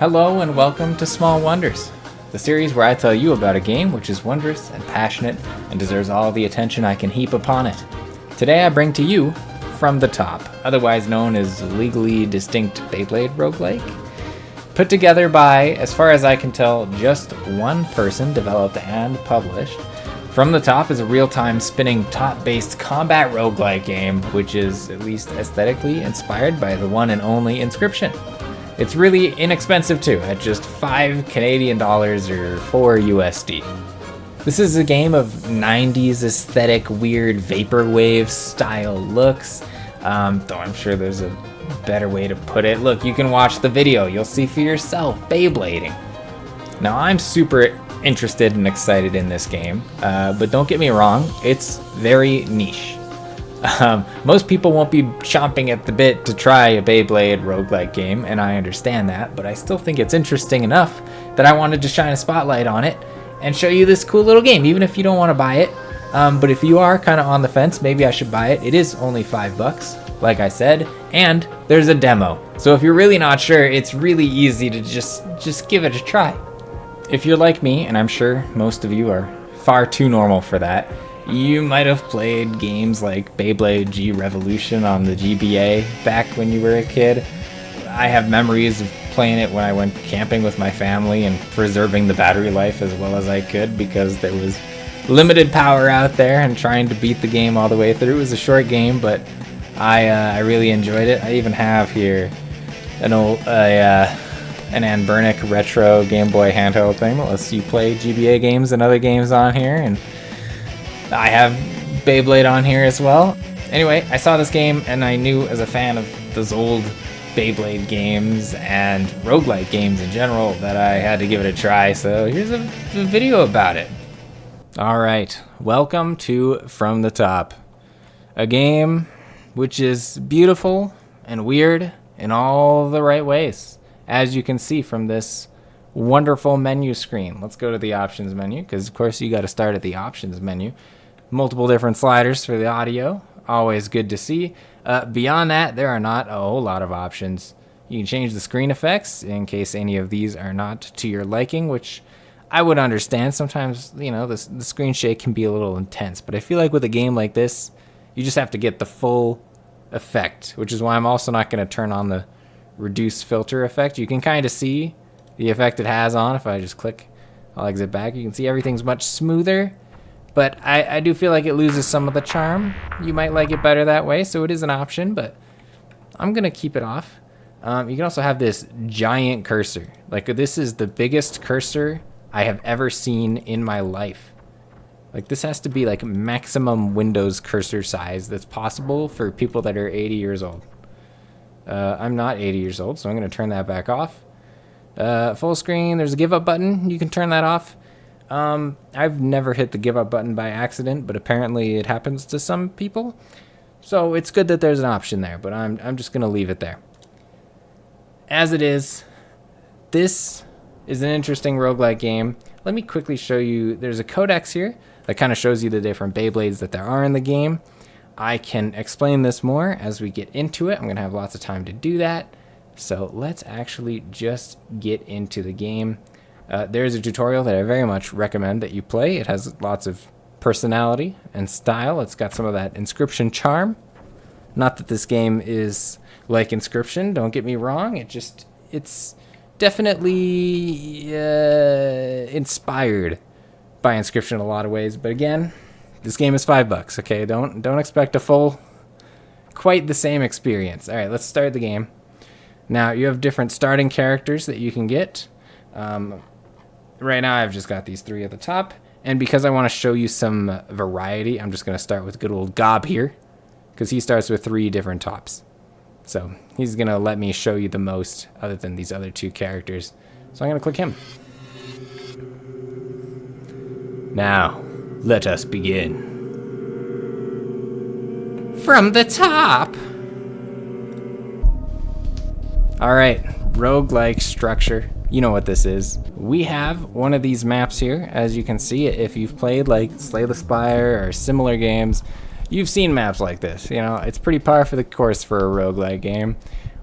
Hello and welcome to Small Wonders, the series where I tell you about a game which is wondrous and passionate and deserves all the attention I can heap upon it. Today I bring to you From the Top, otherwise known as legally distinct Beyblade roguelike. Put together by, as far as I can tell, just one person, developed and published. From the Top is a real-time spinning top-based combat roguelike game, which is at least aesthetically inspired by the one and only Inscription. It's really inexpensive too, at just $5 Canadian or 4 USD. This is a game of 90s aesthetic, weird vaporwave style looks, though I'm sure there's a better way to put it. Look, you can watch the video, you'll see for yourself, Beyblading. Now I'm super interested and excited in this game, but don't get me wrong, it's very niche. Most people won't be chomping at the bit to try a Beyblade roguelike game, and I understand that, but I still think it's interesting enough that I wanted to shine a spotlight on it and show you this cool little game, even if you don't want to buy it. But if you are kind of on the fence, maybe I should buy it. It is only $5, like I said, and there's a demo. So if you're really not sure, it's really easy to just give it a try. If you're like me, and I'm sure most of you are far too normal for that, you might have played games like Beyblade G Revolution on the GBA back when you were a kid. I have memories of playing it when I went camping with my family and preserving the battery life as well as I could because there was limited power out there and trying to beat the game all the way through. It was a short game, but I really enjoyed it. I even have here an Anbernic retro Game Boy handheld thing that lets you play GBA games and other games on here, and I have Beyblade on here as well. Anyway, I saw this game and I knew as a fan of those old Beyblade games and roguelike games in general that I had to give it a try, so here's a video about it. Alright, welcome to From the Top, a game which is beautiful and weird in all the right ways, as you can see from this wonderful menu screen. Let's go to the options menu, because of course you got to start at the options menu. Multiple different sliders for the audio, always good to see. Beyond that, there are not a whole lot of options. You can change the screen effects in case any of these are not to your liking, which I would understand. Sometimes, you know, the screen shake can be a little intense, but I feel like with a game like this, you just have to get the full effect, which is why I'm also not going to turn on the reduce filter effect. You can kind of see the effect it has on. If I just click, I'll exit back. You can see everything's much smoother. But I do feel like it loses some of the charm. You might like it better that way, so it is an option, but I'm going to keep it off. You can also have this giant cursor. Like, this is the biggest cursor I have ever seen in my life. Like, this has to be like maximum Windows cursor size that's possible for people that are 80 years old. I'm not 80 years old, so I'm going to turn that back off. Full screen, there's a give up button. You can turn that off. I've never hit the give up button by accident, but apparently it happens to some people. So it's good that there's an option there, but I'm just going to leave it there. As it is, this is an interesting roguelike game. Let me quickly show you. There's a codex here that kind of shows you the different Beyblades that there are in the game. I can explain this more as we get into it. I'm going to have lots of time to do that. So let's actually just get into the game. There's a tutorial that I very much recommend that you play. It has lots of personality and style. It's got some of that Inscription charm. Not that this game is like Inscription, don't get me wrong. It's definitely inspired by Inscription in a lot of ways. But again, this game is $5, okay? Don't expect quite the same experience. All right, let's start the game. Now, you have different starting characters that you can get. Right now, I've just got these three at the top. And because I want to show you some variety, I'm just going to start with good old Gob here, because he starts with 3 different tops. So he's going to let me show you the most other than these other 2 characters. So I'm going to click him. Now, let us begin. From the top! Alright, roguelike structure. You know what this is. We have one of these maps here, as you can see. If you've played like Slay the Spire or similar games, you've seen maps like this. You know, it's pretty par for the course for a roguelike game.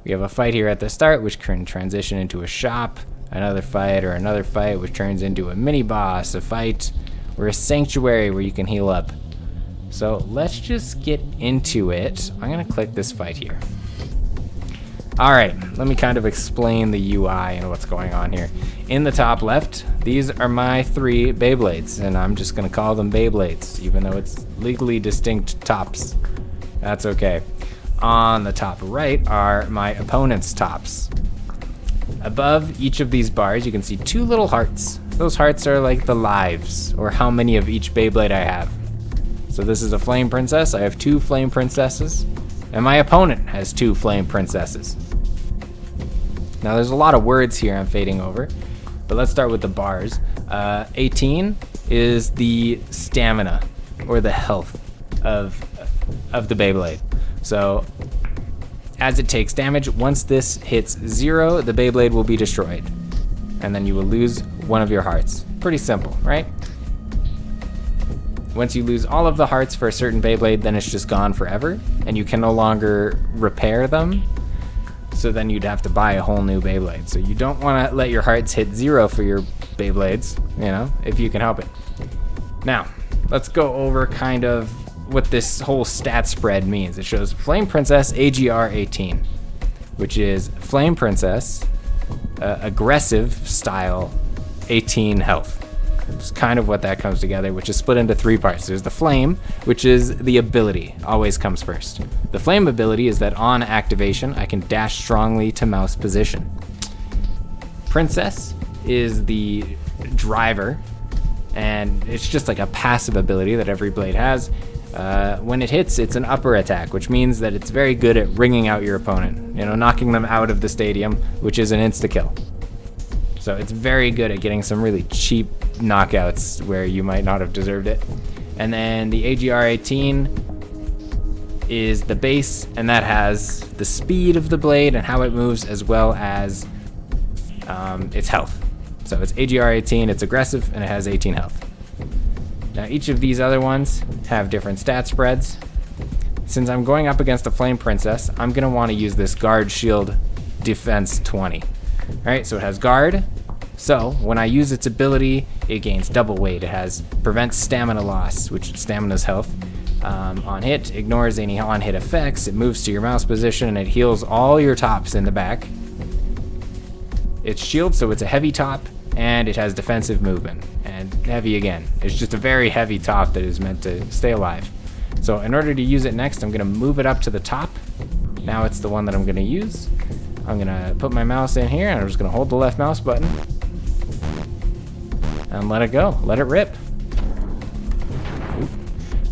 We have a fight here at the start, which can transition into a shop, another fight, which turns into a mini boss, a fight, or a sanctuary where you can heal up. So let's just get into it. I'm gonna click this fight here. All right, let me kind of explain the UI and what's going on here. In the top left, these are my 3 Beyblades, and I'm just gonna call them Beyblades, even though it's legally distinct tops. That's okay. On the top right are my opponent's tops. Above each of these bars, you can see 2 little hearts. Those hearts are like the lives, or how many of each Beyblade I have. So this is a Flame Princess. I have 2 Flame Princesses, and my opponent has 2 Flame Princesses. Now there's a lot of words here I'm fading over, but let's start with the bars. 18 is the stamina, or the health of the Beyblade. So as it takes damage, once this hits 0, the Beyblade will be destroyed. And then you will lose one of your hearts. Pretty simple, right? Once you lose all of the hearts for a certain Beyblade, then it's just gone forever, and you can no longer repair them. So then you'd have to buy a whole new Beyblade. So you don't want to let your hearts hit 0 for your Beyblades, if you can help it. Now, let's go over kind of what this whole stat spread means. It shows Flame Princess AGR 18, which is Flame Princess, aggressive style, 18 health. It's kind of what that comes together, which is split into 3 parts. There's the Flame, which is the ability, always comes first. The Flame ability is that on activation, I can dash strongly to mouse position. Princess is the driver, and it's just like a passive ability that every blade has. When it hits, it's an upper attack, which means that it's very good at ringing out your opponent, knocking them out of the stadium, which is an insta-kill. So it's very good at getting some really cheap knockouts where you might not have deserved it. And then the AGR 18 is the base, and that has the speed of the blade and how it moves, as well as its health. So it's AGR 18, it's aggressive, and it has 18 health. Now each of these other ones have different stat spreads. Since I'm going up against a Flame Princess, I'm gonna wanna use this Guard Shield Defense 20. All right, so it has Guard. So when I use its ability, it gains double weight. It has prevents stamina loss, which stamina's health. On hit, ignores any on-hit effects. It moves to your mouse position, and it heals all your tops in the back. It's shield, so it's a heavy top, and it has defensive movement, and heavy again. It's just a very heavy top that is meant to stay alive. So in order to use it next, I'm gonna move it up to the top. Now it's the one that I'm gonna use. I'm gonna put my mouse in here, and I'm just gonna hold the left mouse button and let it go, let it rip.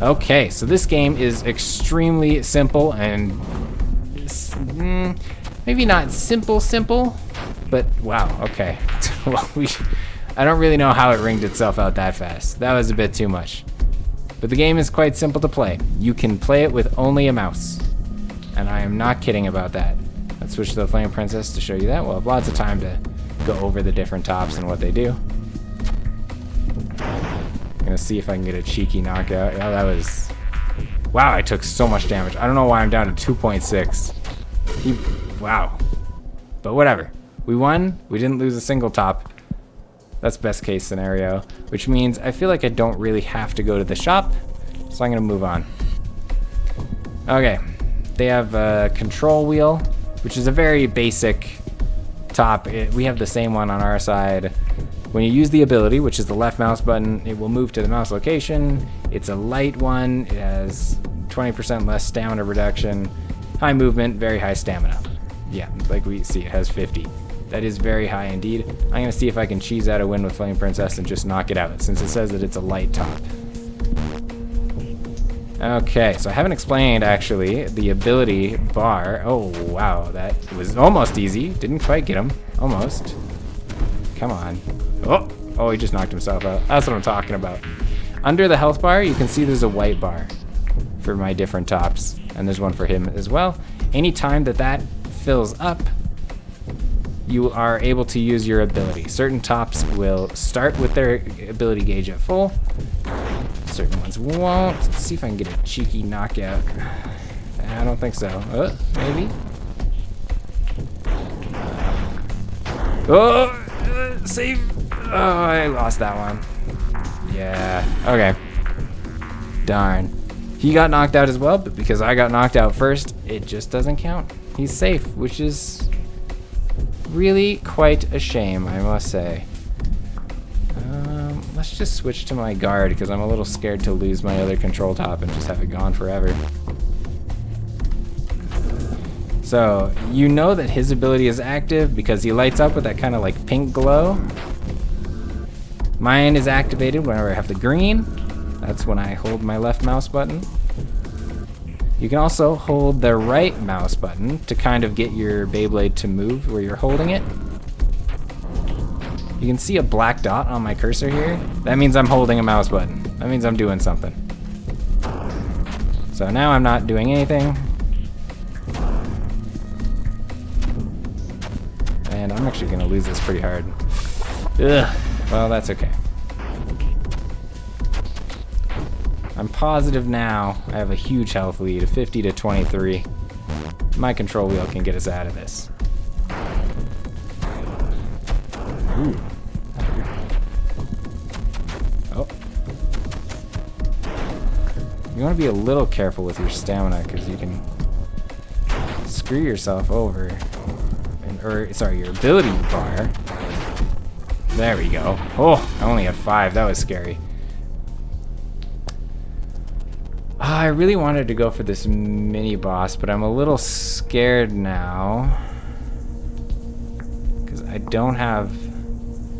Okay, so this game is extremely simple, and maybe not simple, but wow, okay. Well, I don't really know how it ringed itself out that fast. That was a bit too much. But the game is quite simple to play. You can play it with only a mouse, and I am not kidding about that. Let's switch to the Flame Princess to show you that. We'll have lots of time to go over the different tops and what they do. I'm gonna see if I can get a cheeky knockout. Yeah, that was... Wow, I took so much damage. I don't know why I'm down to 2.6. Wow. But whatever. We won. We didn't lose a single top. That's best case scenario, which means I feel like I don't really have to go to the shop, so I'm gonna move on. Okay, they have a control wheel, which is a very basic top. We have the same one on our side. When you use the ability, which is the left mouse button, it will move to the mouse location. It's a light one. It has 20% less stamina reduction, high movement, very high stamina. Yeah, like we see, it has 50. That is very high indeed. I'm gonna see if I can cheese out a win with Flame Princess and just knock it out, since it says that it's a light top. Okay, so I haven't explained actually the ability bar. Oh wow, that was almost easy. Didn't quite get him, almost. Come on. Oh, he just knocked himself out. That's what I'm talking about. Under the health bar, you can see there's a white bar for my different tops, and there's one for him as well. Anytime that fills up, you are able to use your ability. Certain tops will start with their ability gauge at full. Certain ones won't. Let's see if I can get a cheeky knockout. I don't think so. Maybe. Oh, save. Oh, I lost that one. Yeah, okay. Darn. He got knocked out as well, but because I got knocked out first, it just doesn't count. He's safe, which is really quite a shame, I must say. Let's just switch to my guard because I'm a little scared to lose my other control top and just have it gone forever. So, you know that his ability is active because he lights up with that kind of like pink glow. Mine is activated whenever I have the green. That's when I hold my left mouse button. You can also hold the right mouse button to kind of get your Beyblade to move where you're holding it. You can see a black dot on my cursor here. That means I'm holding a mouse button. That means I'm doing something. So now I'm not doing anything. And I'm actually gonna lose this pretty hard. Ugh. Well, that's okay. I'm positive now I have a huge health lead, a 50 to 23. My control wheel can get us out of this. Ooh. Oh. You want to be a little careful with your stamina because you can screw yourself over. Sorry, your ability bar. There we go. Oh, I only had 5. That was scary. I really wanted to go for this mini boss, but I'm a little scared now. Because I don't have...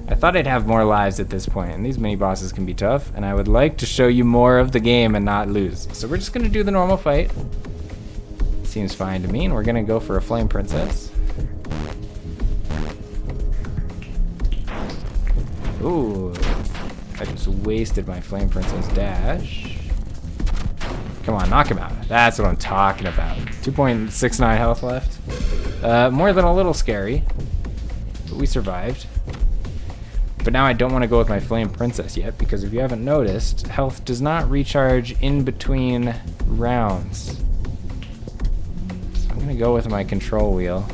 I thought I'd have more lives at this point, and these mini bosses can be tough, and I would like to show you more of the game and not lose. So we're just going to do the normal fight. Seems fine to me, and we're going to go for a Flame Princess. Ooh, I just wasted my Flame Princess dash. Come on, knock him out. That's what I'm talking about. 2.69 health left. More than a little scary, but we survived. But now I don't want to go with my Flame Princess yet, because if you haven't noticed, health does not recharge in between rounds. So I'm going to go with my control wheel.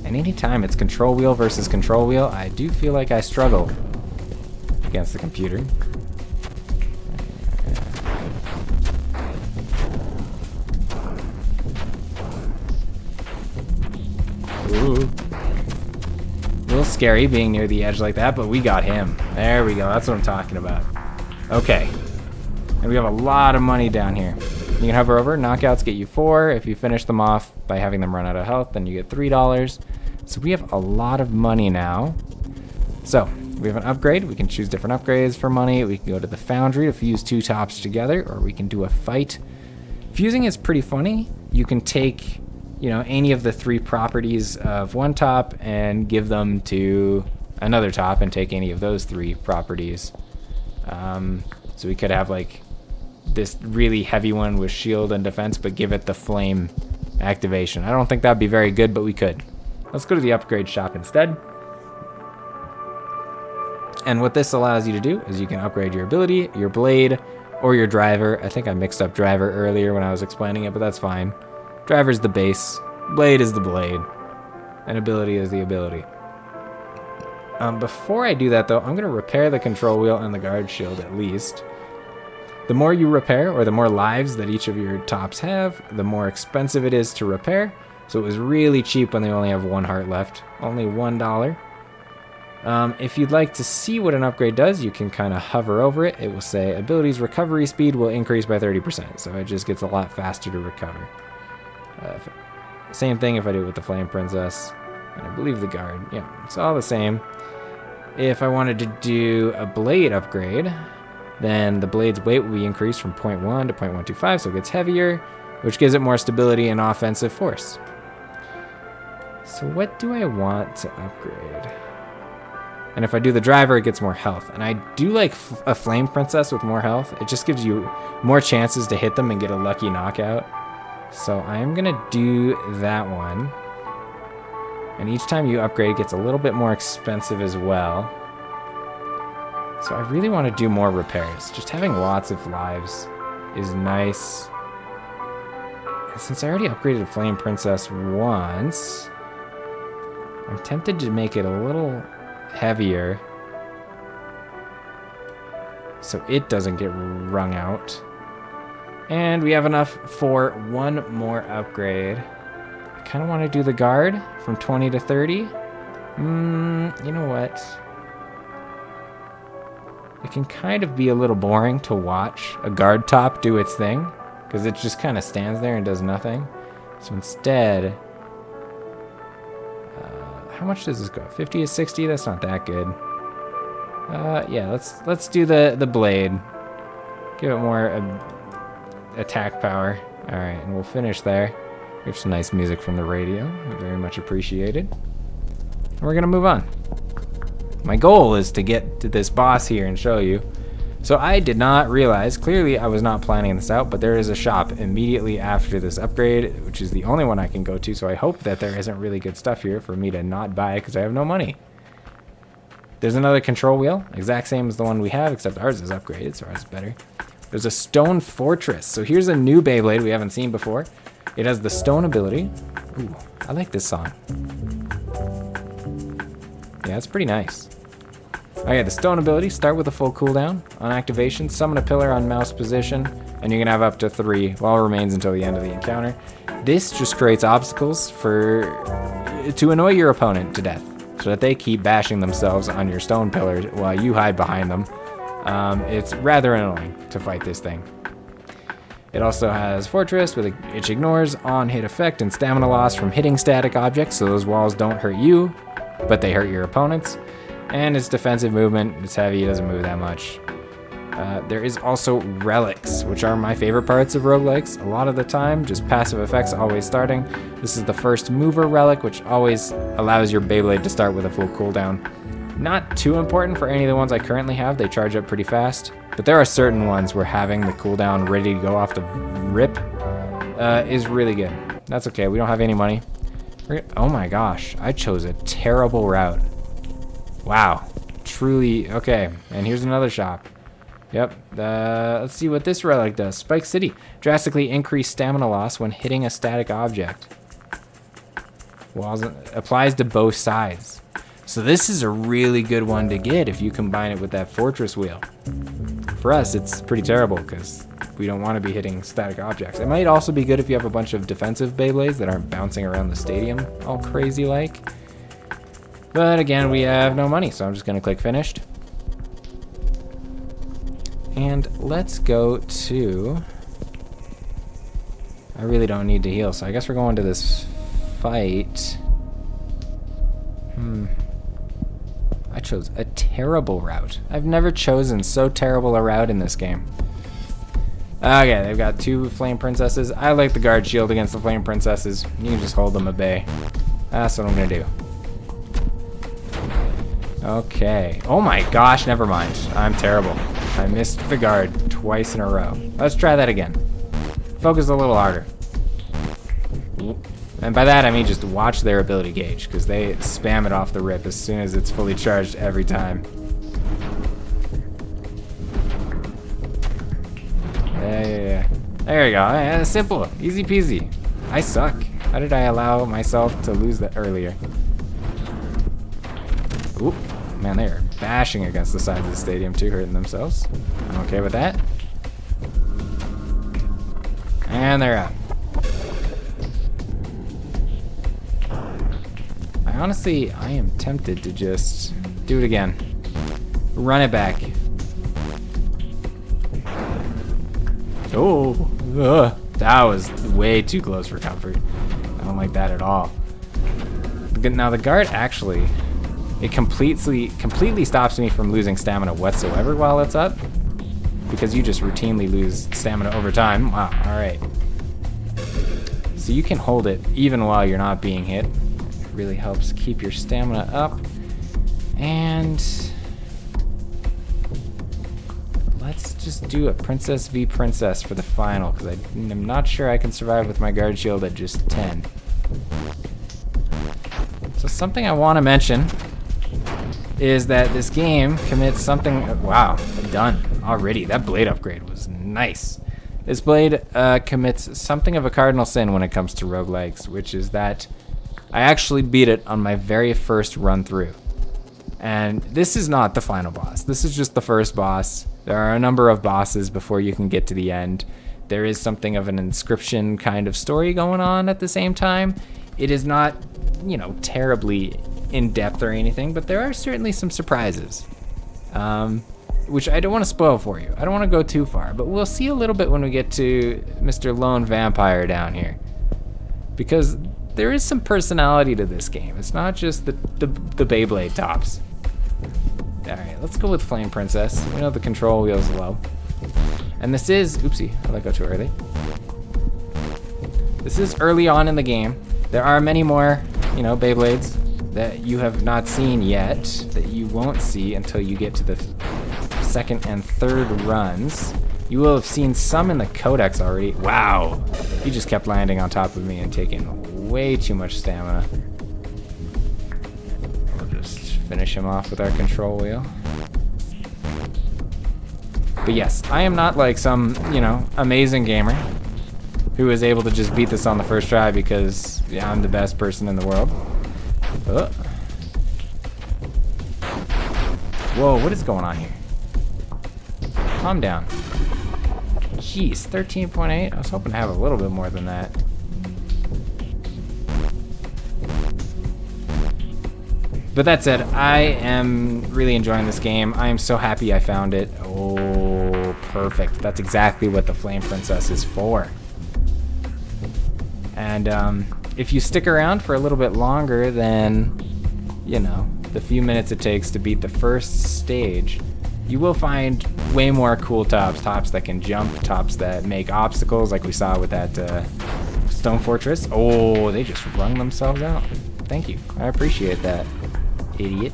And anytime it's control wheel versus control wheel, I do feel like I struggle against the computer. Ooh. A little scary being near the edge like that, but we got him. There we go. That's what I'm talking about. Okay. And we have a lot of money down here. You can hover over. Knockouts get you 4. If you finish them off by having them run out of health, then you get $3. So we have a lot of money now. So we have an upgrade. We can choose different upgrades for money. We can go to the foundry to fuse 2 tops together, or we can do a fight. Fusing is pretty funny. You can take, you know, any of the 3 properties of one top and give them to another top and take any of those 3 properties. So we could have like this really heavy one with shield and defense, but give it the flame activation. I don't think that'd be very good, but we could. Let's go to the upgrade shop instead. And what this allows you to do is you can upgrade your ability, your blade, or your driver. I think I mixed up driver earlier when I was explaining it, but that's fine. Driver's the base, blade is the blade, and ability is the ability. Before I do that though, I'm going to repair the control wheel and the guard shield at least. The more you repair, or the more lives that each of your tops have, the more expensive it is to repair. So it was really cheap when they only have 1 heart left, only $1. If you'd like to see what an upgrade does, you can kind of hover over it. It will say abilities recovery speed will increase by 30%, so it just gets a lot faster to recover. Same thing if I do it with the Flame Princess, and I believe the guard. Yeah, it's all the same. If I wanted to do a blade upgrade, then the blade's weight will be increased from 0.1 to 0.125, so it gets heavier, which gives it more stability and offensive force. So what do I want to upgrade? And if I do the driver, it gets more health. And I do like a Flame Princess with more health. It just gives you more chances to hit them and get a lucky knockout. So I'm going to do that one. And each time you upgrade, it gets a little bit more expensive as well. So I really want to do more repairs. Just having lots of lives is nice. And since I already upgraded a Flame Princess once, I'm tempted to make it a little heavier so it doesn't get wrung out. And we have enough for one more upgrade. I kind of want to do the guard from 20 to 30. You know what? It can kind of be a little boring to watch a guard top do its thing, because it just kind of stands there and does nothing. So instead, how much does this go? 50 to 60? That's not that good. Yeah, let's do the blade. Give it more attack power. All right, and we'll finish there. We have some nice music from the radio. Very much appreciated. And we're gonna move on. My goal is to get to this boss here and show you. So I did not realize, clearly I was not planning this out, but there is a shop immediately after this upgrade, which is the only one I can go to, so I hope that there isn't really good stuff here for me to not buy because I have no money. There's another control wheel, exact same as the one we have, except ours is upgraded, so ours is better. There's a stone fortress. So here's a new Beyblade we haven't seen before. It has the stone ability. Ooh, I like this song. Yeah, it's pretty nice. Oh yeah, the stone ability, start with a full cooldown. On activation, summon a pillar on mouse position, and you can have up to 3 while it remains until the end of the encounter. This just creates obstacles to annoy your opponent to death, so that they keep bashing themselves on your stone pillars while you hide behind them. It's rather annoying to fight this thing. It also has Fortress, which ignores on-hit effect and stamina loss from hitting static objects, so those walls don't hurt you, but they hurt your opponents. And its defensive movement, it's heavy, it doesn't move that much. There is also relics, which are my favorite parts of roguelikes. A lot of the time, just passive effects always starting. This is the first mover relic, which always allows your Beyblade to start with a full cooldown. Not too important for any of the ones I currently have, they charge up pretty fast. But there are certain ones where having the cooldown ready to go off the rip is really good. That's okay, we don't have any money. Oh my gosh, I chose a terrible route. Wow, truly, okay, and here's another shop. Yep, let's see what this relic does. Spike City, drastically increased stamina loss when hitting a static object. Walls applies to both sides. So this is a really good one to get if you combine it with that fortress wheel. For us, it's pretty terrible because we don't want to be hitting static objects. It might also be good if you have a bunch of defensive Beyblades that aren't bouncing around the stadium all crazy like. But again, we have no money, so I'm just gonna click finished. And let's go to... I really don't need to heal, so I guess we're going to this fight. I chose a terrible route. I've never chosen so terrible a route in this game. Okay, they've got 2 flame princesses. I like the guard shield against the flame princesses. You can just hold them at bay. That's what I'm gonna do. Okay. Oh my gosh, never mind. I'm terrible. I missed the guard twice in a row. Let's try that again. Focus a little harder. And by that I mean just watch their ability gauge, because they spam it off the rip as soon as it's fully charged every time. Yeah. There we go. Simple. Easy peasy. I suck. How did I allow myself to lose that earlier? Oop. Man, they are bashing against the sides of the stadium too, hurting themselves. I'm okay with that. And they're out. I am tempted to just do it again. Run it back. Oh, that was way too close for comfort. I don't like that at all. Now the guard actually, it completely stops me from losing stamina whatsoever while it's up, because you just routinely lose stamina over time. Wow, all right. So you can hold it even while you're not being hit. It really helps keep your stamina up. And let's just do a princess v princess for the final, because I'm not sure I can survive with my guard shield at just 10. So something I want to mention is that this game commits something... Wow, done already. That blade upgrade was nice. This blade commits something of a cardinal sin when it comes to roguelikes, which is that I actually beat it on my very first run through. And this is not the final boss. This is just the first boss. There are a number of bosses before you can get to the end. There is something of an inscription kind of story going on at the same time. It is not, you know, terribly in-depth or anything, but there are certainly some surprises. Which I don't want to spoil for you. I don't want to go too far, but we'll see a little bit when we get to Mr. Lone Vampire down here. Because there is some personality to this game. It's not just the Beyblade tops. Alright, let's go with Flame Princess. We know the control wheel's low. And this is, oopsie, I let go too early. This is early on in the game. There are many more, you know, Beyblades that you have not seen yet, that you won't see until you get to the second and third runs. You will have seen some in the codex already. Wow, he just kept landing on top of me and taking way too much stamina. We'll just finish him off with our control wheel. But yes, I am not like some, you know, amazing gamer who is able to just beat this on the first try because yeah, I'm the best person in the world. Oh. Whoa, what is going on here? Calm down. Jeez, 13.8? I was hoping to have a little bit more than that. But that said, I am really enjoying this game. I am so happy I found it. Oh, perfect. That's exactly what the Flame Princess is for. And if you stick around for a little bit longer than, you know, the few minutes it takes to beat the first stage, you will find way more cool tops. Tops that can jump, tops that make obstacles like we saw with that Stone Fortress. Oh, they just wrung themselves out. Thank you. I appreciate that. Idiot.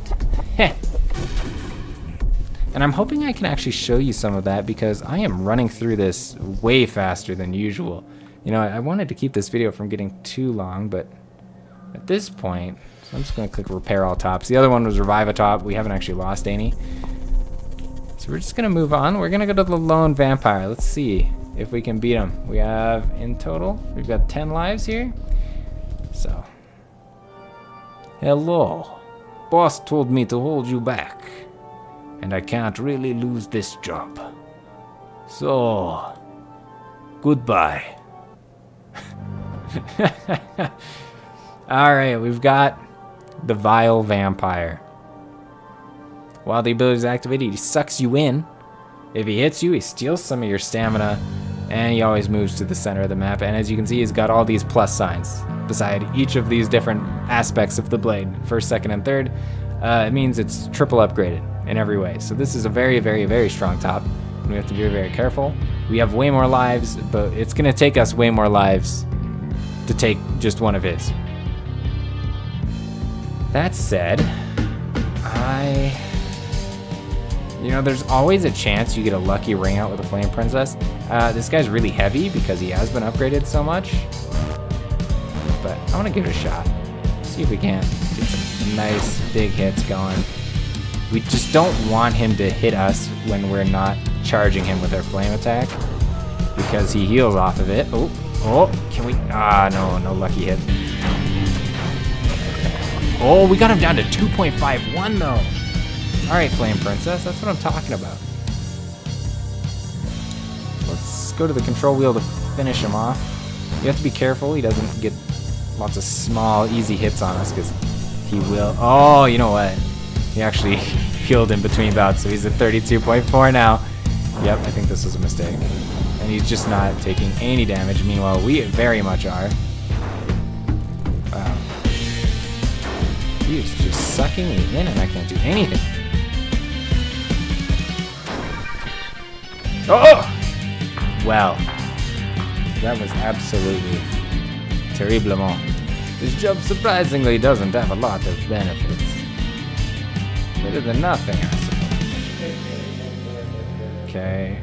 And I'm hoping I can actually show you some of that because I am running through this way faster than usual. You know, I wanted to keep this video from getting too long, but at this point, so I'm just going to click Repair All Tops. The other one was Revive a Top. We haven't actually lost any. So we're just going to move on. We're going to go to the Lone Vampire. Let's see if we can beat him. We have, in total, we've got 10 lives here. So, hello. Boss told me to hold you back, and I can't really lose this job. So, goodbye. Alright, we've got the Vile Vampire. While the ability is activated, he sucks you in. If he hits you, he steals some of your stamina, and he always moves to the center of the map. And as you can see, he's got all these plus signs beside each of these different aspects of the blade. First, second, and third. It means it's triple upgraded in every way. So this is a very, very, very strong top. And we have to be very, very careful. We have way more lives, but it's going to take us way more lives to take just one of his. That said, you know, there's always a chance you get a lucky ring out with a Flame Princess. This guy's really heavy because he has been upgraded so much. But I want to give it a shot. See if we can't get some nice big hits going. We just don't want him to hit us when we're not charging him with our flame attack because he heals off of it. Oh, can we? No lucky hit. Oh, we got him down to 2.51 though. All right, Flame Princess, that's what I'm talking about. Let's go to the control wheel to finish him off. You have to be careful he doesn't get lots of small, easy hits on us because he will. Oh, you know what? He actually healed in between bouts, so he's at 32.4 now. Yep, I think this was a mistake. And he's just not taking any damage. Meanwhile, we very much are. Wow. He's just sucking me in and I can't do anything. Oh! Well, that was absolutely terriblement. This job surprisingly doesn't have a lot of benefits. Better than nothing, I suppose. Okay.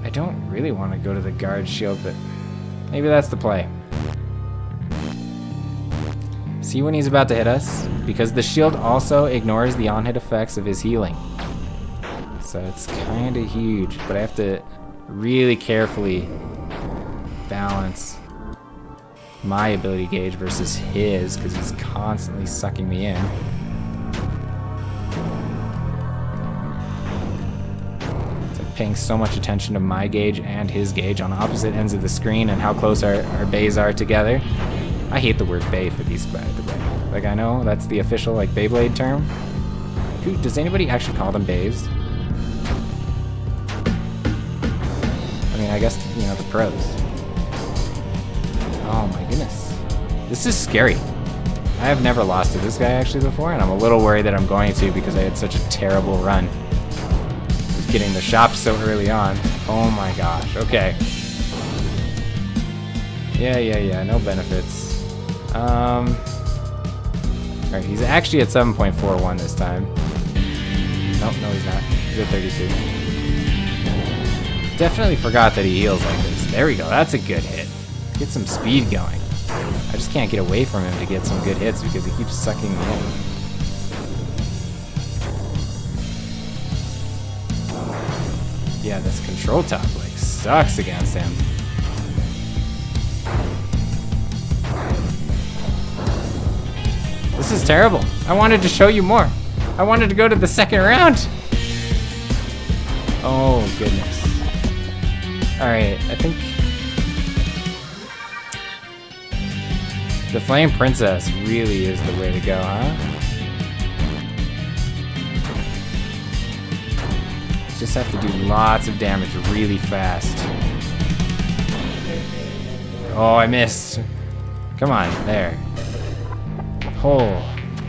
I don't really want to go to the guard shield, but maybe that's the play. See when he's about to hit us? Because the shield also ignores the on-hit effects of his healing. So it's kind of huge, but I have to really carefully balance. my ability gauge versus his, because he's constantly sucking me in. It's like paying so much attention to my gauge and his gauge on opposite ends of the screen and how close our bays are together. I hate the word bay for these, by the way. Like, I know that's the official, like, Beyblade term. Does anybody actually call them bays? I mean, I guess, you know, the pros. Oh my goodness. This is scary. I have never lost to this guy actually before, and I'm a little worried that I'm going to because I had such a terrible run with getting the shop so early on. Oh my gosh. Okay. Yeah. No benefits. Alright, he's actually at 7.41 this time. Nope, no he's not. He's at 32. Definitely forgot that he heals like this. There we go. That's a good hit. Get some speed going. I just can't get away from him to get some good hits because he keeps sucking me in. Yeah, this control top like sucks against him. This is terrible. I wanted to show you more. I wanted to go to the second round. Oh, goodness. Alright, I think the Flame Princess really is the way to go, huh? Just have to do lots of damage really fast. Oh, I missed. Come on, there. Oh,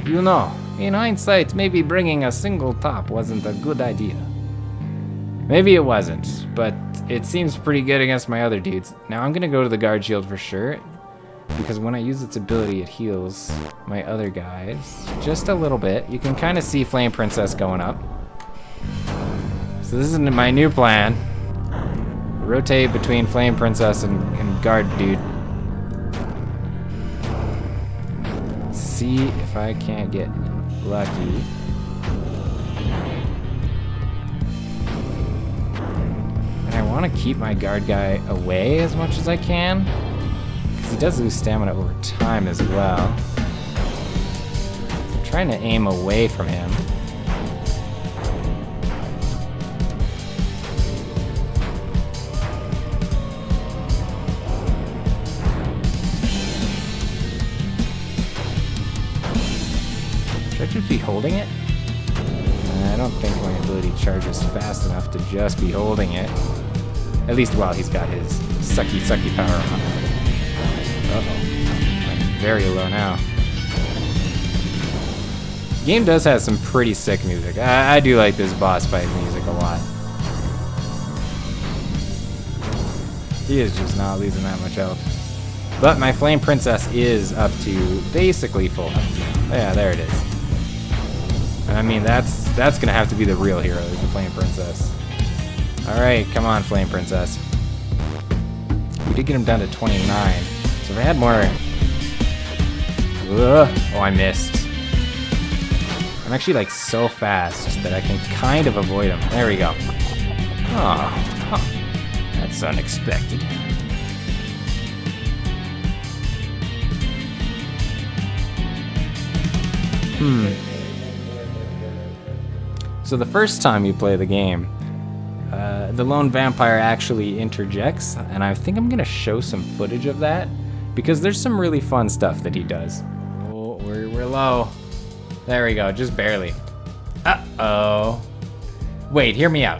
you know, in hindsight, maybe bringing a single top wasn't a good idea. Maybe it wasn't, but it seems pretty good against my other dudes. Now I'm gonna go to the guard shield for sure, because when I use its ability, it heals my other guys just a little bit. You can kind of see Flame Princess going up. So this is my new plan. Rotate between Flame Princess and guard dude. See if I can't get lucky. And I want to keep my guard guy away as much as I can, because he does lose stamina over time as well. So I'm trying to aim away from him. Should I just be holding it? I don't think my ability charges fast enough to just be holding it. At least while he's got his sucky power on. Uh-oh. I'm very low now. The game does have some pretty sick music. I do like this boss fight music a lot. He is just not losing that much health. But my Flame Princess is up to basically full health. Yeah, there it is. I mean, that's gonna have to be the real hero, is the Flame Princess. Alright, come on, Flame Princess. We did get him down to 29. So if I had more... Oh, I missed. I'm actually like so fast that I can kind of avoid him. There we go. Oh, huh. That's unexpected. So the first time you play the game, the lone vampire actually interjects, and I think I'm gonna show some footage of that because there's some really fun stuff that he does. Oh, we're low. There we go, just barely. Uh-oh. Wait, hear me out.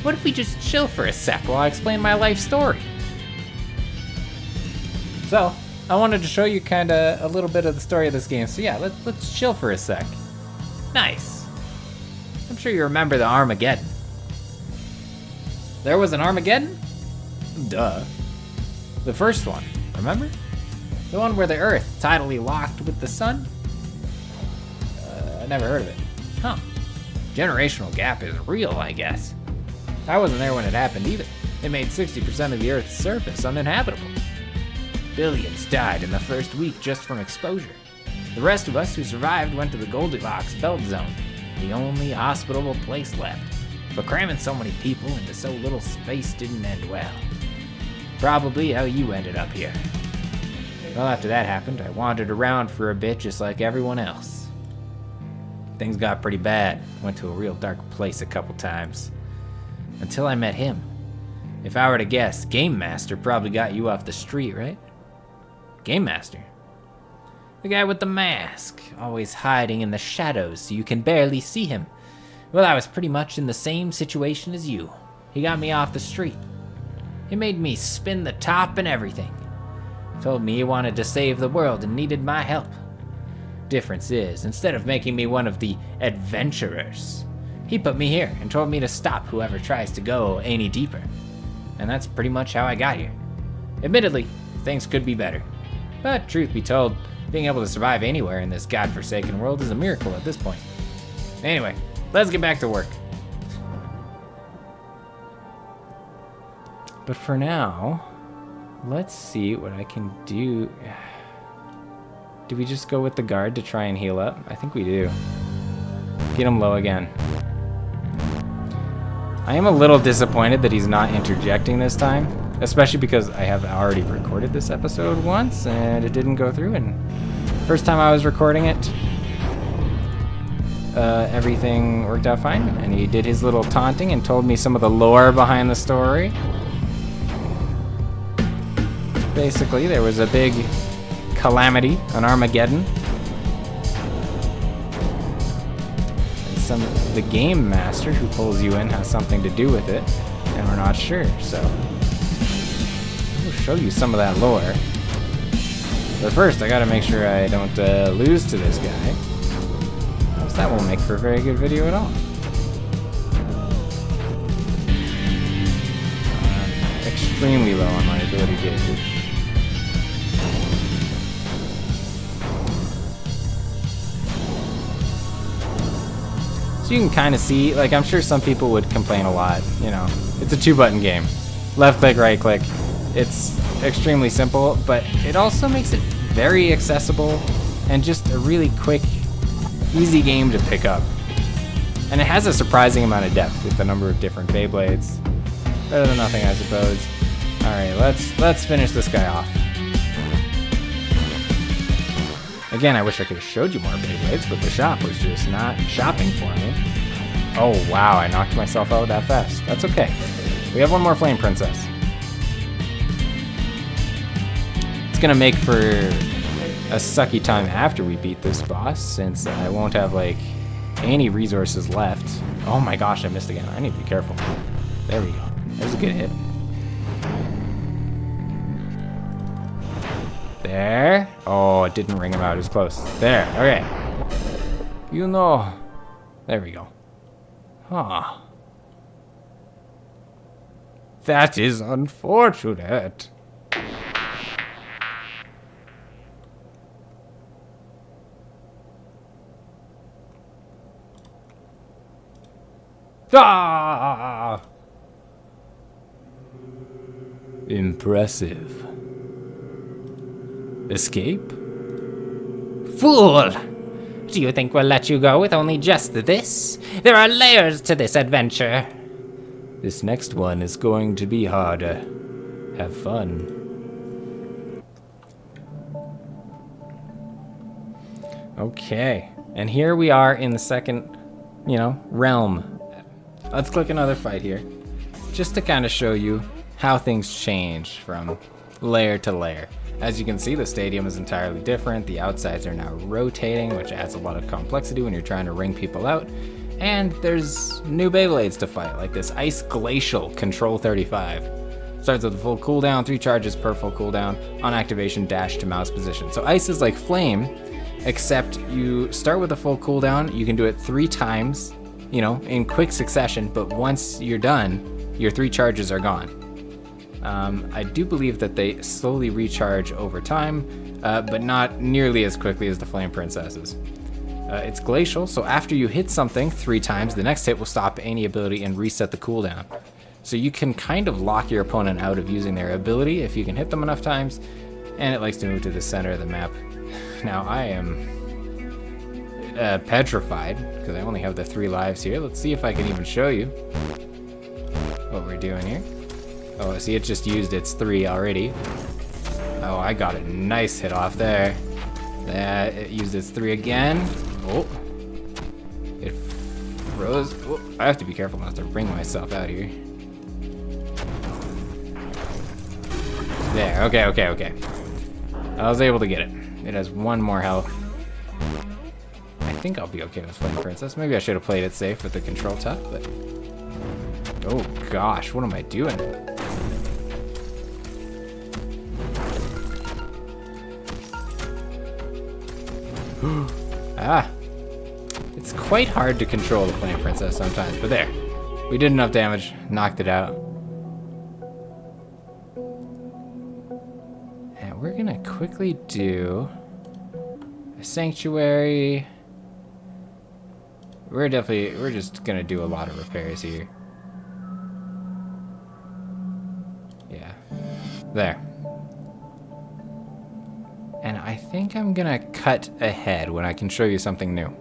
What if we just chill for a sec while I explain my life story? So, I wanted to show you kinda a little bit of the story of this game. So yeah, let's chill for a sec. Nice. I'm sure you remember the Armageddon. There was an Armageddon? Duh. The first one, remember? The one where the Earth tidally locked with the sun? I never heard of it. Huh. Generational gap is real, I guess. I wasn't there when it happened either. It made 60% of the Earth's surface uninhabitable. Billions died in the first week just from exposure. The rest of us who survived went to the Goldilocks Belt Zone, the only hospitable place left. But cramming so many people into so little space didn't end well. Probably how you ended up here. Well, after that happened, I wandered around for a bit just like everyone else. Things got pretty bad. Went to a real dark place a couple times. Until I met him. If I were to guess, Game Master probably got you off the street, right? Game Master? The guy with the mask, always hiding in the shadows so you can barely see him. Well, I was pretty much in the same situation as you. He got me off the street. He made me spin the top and everything. Told me he wanted to save the world and needed my help. Difference is, instead of making me one of the adventurers, he put me here and told me to stop whoever tries to go any deeper. And that's pretty much how I got here. Admittedly, things could be better. But truth be told, being able to survive anywhere in this godforsaken world is a miracle at this point. Anyway, let's get back to work. But for now, let's see what I can do. Do we just go with the guard to try and heal up? I think we do. Get him low again. I am a little disappointed that he's not interjecting this time, especially because I have already recorded this episode once and it didn't go through, and first time I was recording it, everything worked out fine, and he did his little taunting and told me some of the lore behind the story. Basically, there was a big calamity, an Armageddon. And the game master who pulls you in has something to do with it, and we're not sure, so we'll show you some of that lore. But first, I gotta make sure I don't lose to this guy, else that won't make for a very good video at all. Extremely low on my ability gauges. So you can kind of see, like, I'm sure some people would complain a lot, you know. It's a 2-button game. Left click, right click. It's extremely simple, but it also makes it very accessible and just a really quick, easy game to pick up. And it has a surprising amount of depth with the number of different Beyblades. Better than nothing, I suppose. Alright, let's finish this guy off. Again, I wish I could have showed you more Beyblades, but the shop was just not shopping for me. Oh wow, I knocked myself out that fast. That's okay. We have one more Flame Princess. It's gonna make for a sucky time after we beat this boss, since I won't have, like, any resources left. Oh my gosh, I missed again. I need to be careful. There we go. There's a good hit. There. Oh, it didn't ring him out. It was close. There. Okay. You know. There we go. Huh. That is unfortunate. Ah! Impressive. Escape? Fool! Do you think we'll let you go with only just this? There are layers to this adventure. This next one is going to be harder. Have fun. Okay, and here we are in the second, realm. Let's click another fight here, just to kind of show you how things change from layer to layer. As you can see, the stadium is entirely different. The outsides are now rotating, which adds a lot of complexity when you're trying to ring people out. And there's new Beyblades to fight, like this Ice Glacial Control 35. Starts with a full cooldown, 3 charges per full cooldown. On activation, dash to mouse position. So Ice is like Flame, except you start with a full cooldown. You can do it 3 times, in quick succession, but once you're done, your 3 charges are gone. I do believe that they slowly recharge over time, but not nearly as quickly as the Flame Princesses. It's glacial, so after you hit something 3 times, the next hit will stop any ability and reset the cooldown. So you can kind of lock your opponent out of using their ability if you can hit them enough times, and it likes to move to the center of the map. Now I am petrified, because I only have the 3 lives here. Let's see if I can even show you what we're doing here. Oh, see, it just used its 3 already. Oh, I got a nice hit off there. That it used its 3 again. Oh, it froze. Oh, I have to be careful not to bring myself out here. There. Okay. I was able to get it. It has 1 more health. I think I'll be okay with Flame Princess. Maybe I should have played it safe with the control tuck, but... Oh gosh, what am I doing? Ah! It's quite hard to control the Flame Princess sometimes, but there. We did enough damage, knocked it out. And we're gonna quickly do a sanctuary. We're just gonna do a lot of repairs here. Yeah. There. And I think I'm gonna cut ahead when I can show you something new.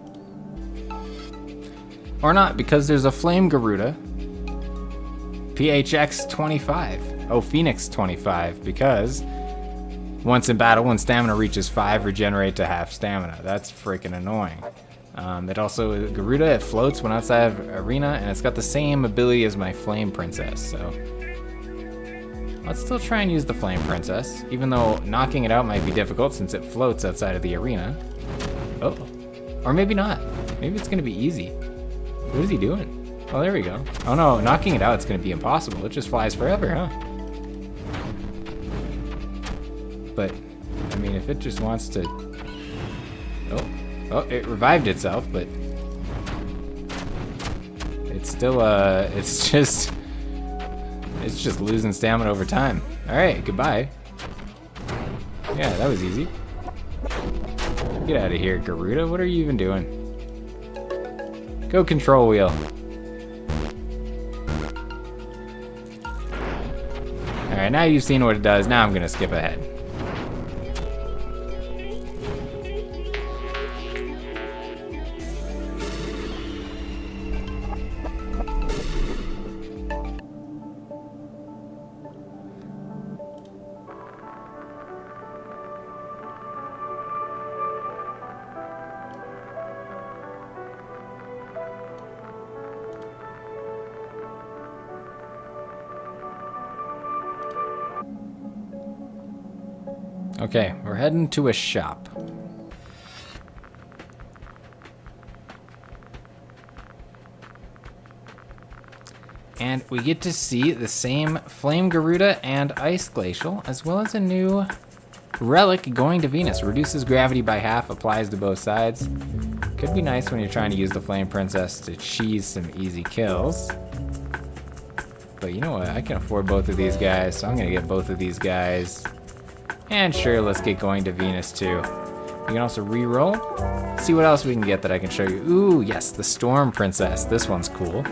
Or not, because there's a Flame Garuda. PHX 25. Oh, Phoenix 25, because once in battle, when stamina reaches 5, regenerate to half stamina. That's freaking annoying. It also, Garuda, it floats when outside of arena, and it's got the same ability as my Flame Princess, so... Let's still try and use the Flame Princess, even though knocking it out might be difficult since it floats outside of the arena. Oh, or maybe not. Maybe it's gonna be easy. What is he doing? Oh, there we go. Oh no, knocking it out is gonna be impossible. It just flies forever, huh? But, I mean, if it just wants to... Oh, it revived itself, but... It's still, it's just losing stamina over time. Alright, goodbye. Yeah, that was easy. Get out of here, Garuda. What are you even doing? Go control wheel. Alright, now you've seen what it does. Now I'm gonna skip ahead. Okay, we're heading to a shop. And we get to see the same Flame Garuda and Ice Glacial, as well as a new relic going to Venus. Reduces gravity by half, applies to both sides. Could be nice when you're trying to use the Flame Princess to cheese some easy kills. But you know what, I can afford both of these guys, so I'm gonna get both of these guys. And sure, let's get going to Venus too. You can also re-roll. See what else we can get that I can show you. Ooh, yes, the Storm Princess. This one's cool.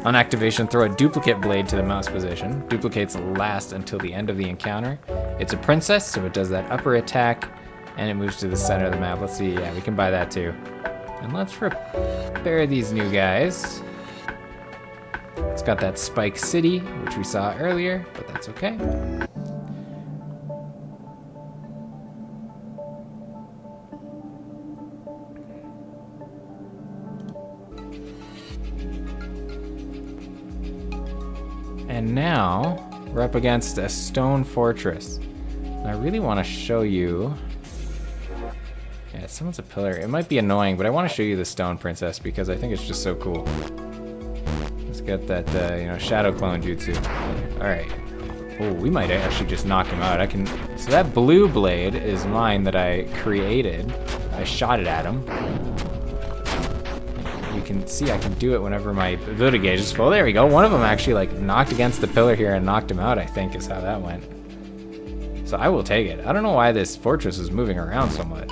On activation, throw a duplicate blade to the mouse position. Duplicates last until the end of the encounter. It's a princess, so it does that upper attack, and it moves to the center of the map. Let's see, yeah, we can buy that too. And let's repair these new guys. It's got that Spike City, which we saw earlier, but that's okay. And now, we're up against a stone fortress. And I really want to show you... Yeah, someone's a pillar. It might be annoying, but I want to show you the Stone Princess because I think it's just so cool. Let's get that, Shadow Clone Jutsu. Alright. Oh, we might actually just knock him out. So that blue blade is mine that I created. I shot it at him. You can see I can do it whenever my ability gauge is full. There we go. One of them actually like knocked against the pillar here and knocked him out, I think is how that went. So I will take it. I don't know why this fortress is moving around so much.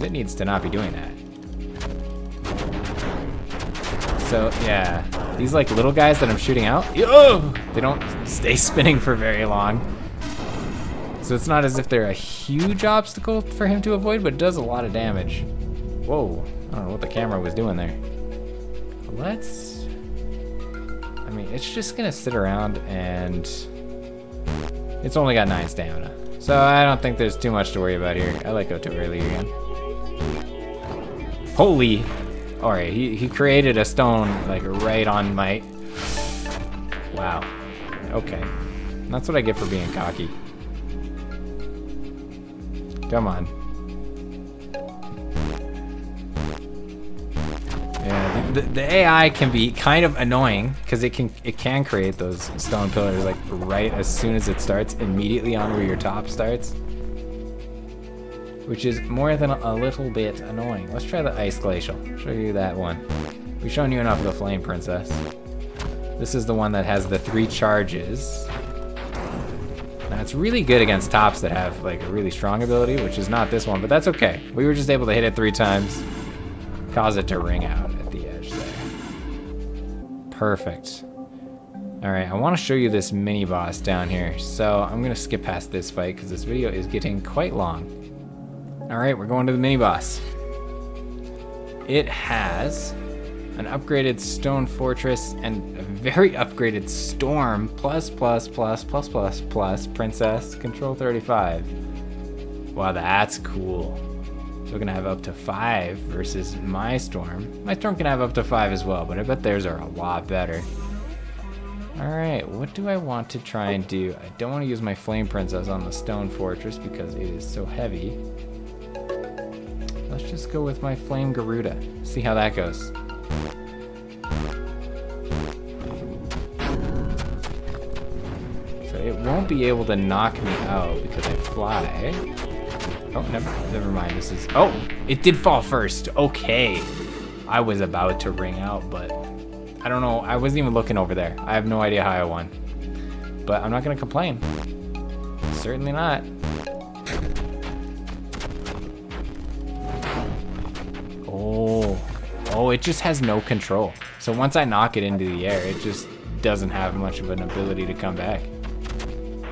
It needs to not be doing that. So yeah, these like little guys that I'm shooting out, they don't stay spinning for very long. So it's not as if they're a huge obstacle for him to avoid, but it does a lot of damage. Whoa. I don't know what the camera was doing there. I mean, it's just gonna sit around and It's only got 9 stamina. So I don't think there's too much to worry about here. I let go too early again. Holy! Alright, he created a stone like right on my... Wow. Okay. That's what I get for being cocky. Come on. Yeah, the AI can be kind of annoying because it can create those stone pillars like right as soon as it starts, immediately on where your top starts, which is more than a little bit annoying. Let's try the ice glacial. Show you that one. We've shown you enough of the flame princess. This is the one that has the 3 charges. Now it's really good against tops that have like a really strong ability, which is not this one, but that's okay. We were just able to hit it 3 times, cause it to ring out at the edge there. Perfect. All right, I want to show you this mini boss down here. So I'm gonna skip past this fight because this video is getting quite long. All right, we're going to the mini boss. It has an upgraded stone fortress and a very upgraded storm plus princess control 35. Wow, that's cool. So we're gonna have up to 5 versus my storm. My storm can have up to 5 as well, but I bet theirs are a lot better. All right, what do I want to try and do? I don't want to use my flame princess on the stone fortress because it is so heavy. Let's just go with my flame Garuda. See how that goes. It won't be able to knock me out because I fly. Oh, never mind. This is... Oh, it did fall first. Okay. I was about to ring out, but I don't know. I wasn't even looking over there. I have no idea how I won. But I'm not going to complain. Certainly not. Oh, it just has no control. So once I knock it into the air, it just doesn't have much of an ability to come back.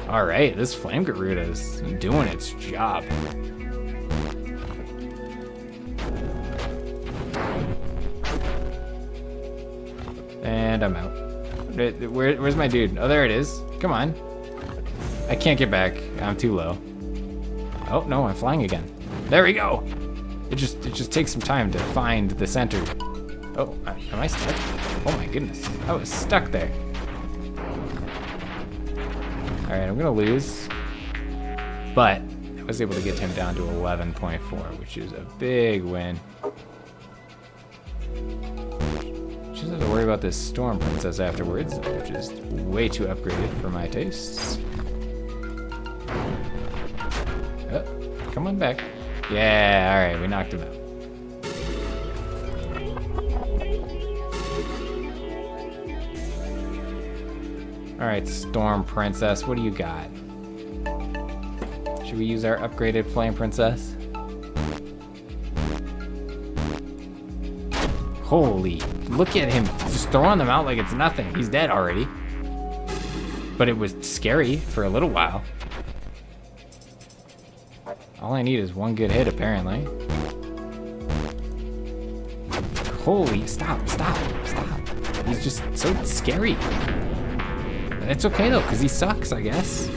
All right, this flame Garuda is doing its job. And I'm out. Where's my dude? Oh, there it is. Come on. I can't get back. I'm too low. Oh, no, I'm flying again. There we go. It just takes some time to find the center. Oh, am I stuck? Oh my goodness. I was stuck there. All right, I'm gonna lose, but I was able to get him down to 11.4, which is a big win. Just have to worry about this Storm Princess afterwards, which is way too upgraded for my tastes. Oh, come on back. Yeah, all right, we knocked him out. All right, Storm Princess, what do you got? Should we use our upgraded Flame Princess? Holy, look at him just throwing them out like it's nothing. He's dead already. But it was scary for a little while. All I need is one good hit, apparently. Holy, stop. He's just so scary. It's okay though, because he sucks, I guess.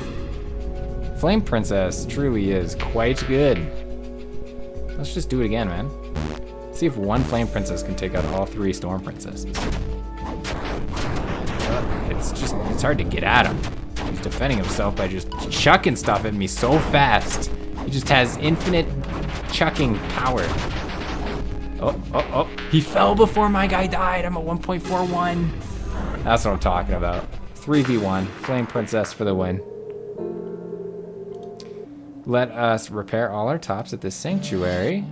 Flame Princess truly is quite good. Let's just do it again, man. See if one Flame Princess can take out all 3 Storm Princesses. It's hard to get at him. He's defending himself by just chucking stuff at me so fast. He just has infinite chucking power. Oh, he fell before my guy died. I'm at 1.41. That's what I'm talking about. 3v1, Flame Princess for the win. Let us repair all our tops at this sanctuary.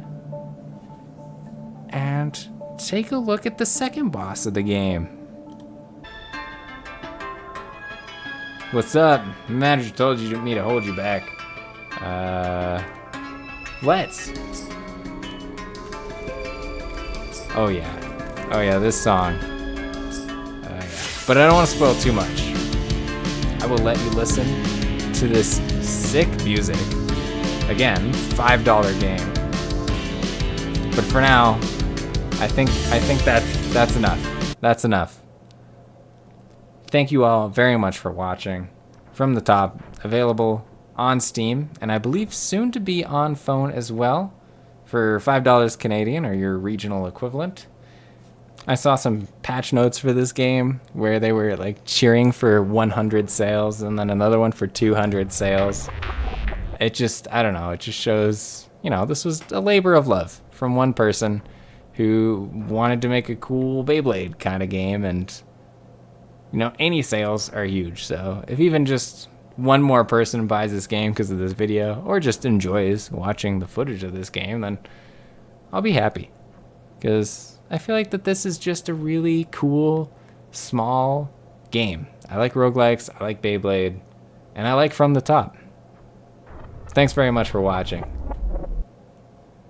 And take a look at the second boss of the game. What's up? The manager told me to hold you back. Let's. Oh yeah, this song. Yeah. But I don't want to spoil too much. I will let you listen to this sick music. Again, $5 game. But for now, I think that's enough. That's enough. Thank you all very much for watching. From the Top, available on Steam, and I believe soon to be on phone as well for $5 Canadian, or your regional equivalent. I saw some patch notes for this game where they were like cheering for 100 sales and then another one for 200 sales. It just, I don't know, it just shows, this was a labor of love from one person who wanted to make a cool Beyblade kind of game, and any sales are huge. So if even just one more person buys this game because of this video, or just enjoys watching the footage of this game, then I'll be happy. Because I feel like that this is just a really cool, small game. I like roguelikes, I like Beyblade, and I like From the Top. Thanks very much for watching.